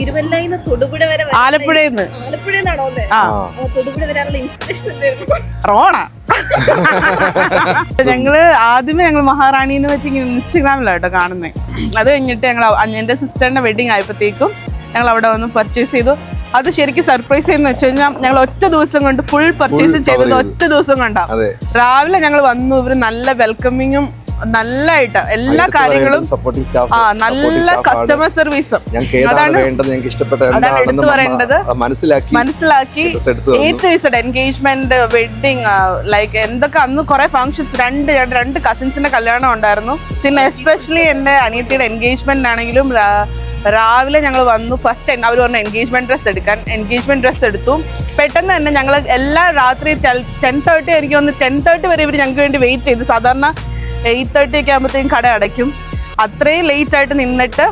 തിരുവല്ലയിൽ നിന്ന് തൊടുപുഴ വരെ ആലപ്പുഴയിൽ ആലപ്പുഴന്നാണോ തൊടുപുഴ വരാനുള്ള ഇൻസ്പിറേഷൻ എന്തായിരുന്നു? റോണ. ഞങ്ങള് ആദ്യമേ മഹാറാണിന്ന് വെച്ച് ഇൻസ്റ്റഗ്രാമിലാട്ടോ കാണുന്നേ. അത് കഴിഞ്ഞിട്ട് എന്റെ സിസ്റ്ററിന്റെ വെഡിങ് ആയപ്പോഴത്തേക്കും ഞങ്ങൾ അവിടെ വന്ന് പർച്ചേസ് ചെയ്തു. അത് ശരിക്കും സർപ്രൈസ് ചെയ്യുന്ന വെച്ച് കഴിഞ്ഞാൽ ഞങ്ങൾ ഒറ്റ ദിവസം കൊണ്ട് ഫുൾ പർച്ചേസ് ചെയ്തത് ഒറ്റ ദിവസം കൊണ്ടാ. രാവിലെ ഞങ്ങൾ വന്നു, ഇവര് നല്ല വെൽക്കമിങ്ങും നല്ലതായിട്ട് എല്ലാ കാര്യങ്ങളും നല്ല കസ്റ്റമർ സർവീസും അതാണ് എടുത്തു പറയേണ്ടത്. മനസ്സിലാക്കി എൻഗേജ്മെന്റ്, വെഡിങ്, ലൈക്ക് എന്തൊക്കെ അന്ന് കുറെ ഫംഗ്ഷൻസ്, രണ്ട് കസിൻസിന്റെ കല്യാണം ഉണ്ടായിരുന്നു. പിന്നെ എസ്പെഷ്യലി എന്റെ അനിയത്തിയുടെ എൻഗേജ്മെന്റ് ആണെങ്കിലും രാവിലെ ഞങ്ങൾ വന്നു. ഫസ്റ്റ് അവർ പറഞ്ഞ എൻഗേജ്മെന്റ് ഡ്രസ്സ് എടുക്കാൻ. എൻഗേജ്മെന്റ് ഡ്രസ്സ് എടുത്തു. പെട്ടെന്ന് തന്നെ ഞങ്ങൾ എല്ലാ രാത്രി 10:30 എനിക്ക് വന്ന് 10:30 വരെ ഇവർ ഞങ്ങൾക്ക് വേണ്ടി വെയിറ്റ് ചെയ്തു. സാധാരണ 8:30 ഒക്കെ ആകുമ്പോഴത്തേക്കും കട അടയ്ക്കും. അത്രയും ലേറ്റ് ആയിട്ട് നിന്നിട്ട്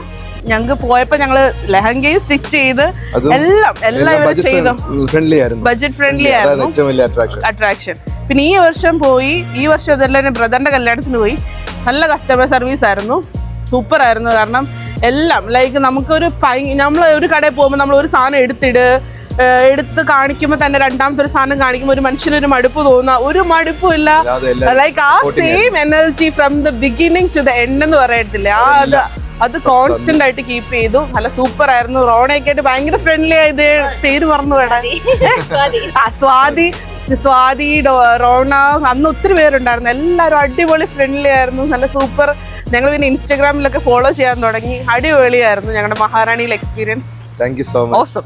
ഞങ്ങൾക്ക് പോയപ്പോ ഞങ്ങള് ലെഹങ്കയും സ്റ്റിച്ച് ചെയ്ത് എല്ലാം ഇവർ ചെയ്തു. ബഡ്ജറ്റ് ഫ്രണ്ട്ലി ആയിരുന്നു അട്രാക്ഷൻ. പിന്നെ ഈ വർഷം ഇതെല്ലാം ബ്രദറിന്റെ കല്യാണത്തിന് പോയി. നല്ല കസ്റ്റമർ സർവീസ് ആയിരുന്നു, സൂപ്പർ ആയിരുന്നു. കാരണം എല്ലാം ലൈക്ക് നമുക്കൊരു നമ്മൾ ഒരു കടയിൽ പോകുമ്പോൾ നമ്മൾ ഒരു സാധനം എടുത്ത് കാണിക്കുമ്പോൾ തന്നെ രണ്ടാമത്തെ ഒരു സാധനം കാണിക്കുമ്പോൾ ഒരു മനുഷ്യനൊരു മടുപ്പ് തോന്നുക, ഒരു മടുപ്പും ഇല്ല. ലൈക്ക് ആ same energy from the beginning to the end എന്ന് പറയത്തില്ലേ, അത് കോൺസ്റ്റന്റ് ആയിട്ട് കീപ്പ് ചെയ്തു. നല്ല സൂപ്പർ ആയിരുന്നു. റോണയൊക്കെ ആയിട്ട് ഭയങ്കര ഫ്രണ്ട്ലി ആയത്. പേര് മറന്നു വേടാ, സ്വാതി, റോണ, അന്ന് ഒത്തിരി പേരുണ്ടായിരുന്നു. എല്ലാവരും അടിപൊളി ഫ്രണ്ട്ലി ആയിരുന്നു, നല്ല സൂപ്പർ. ഞങ്ങൾ പിന്നെ ഇൻസ്റ്റാഗ്രാമിലൊക്കെ ഫോളോ ചെയ്യാൻ തുടങ്ങി. അടിപൊളിയായിരുന്നു ഞങ്ങളുടെ മഹാറാണിയിലെ experience. Thank you so much. Awesome.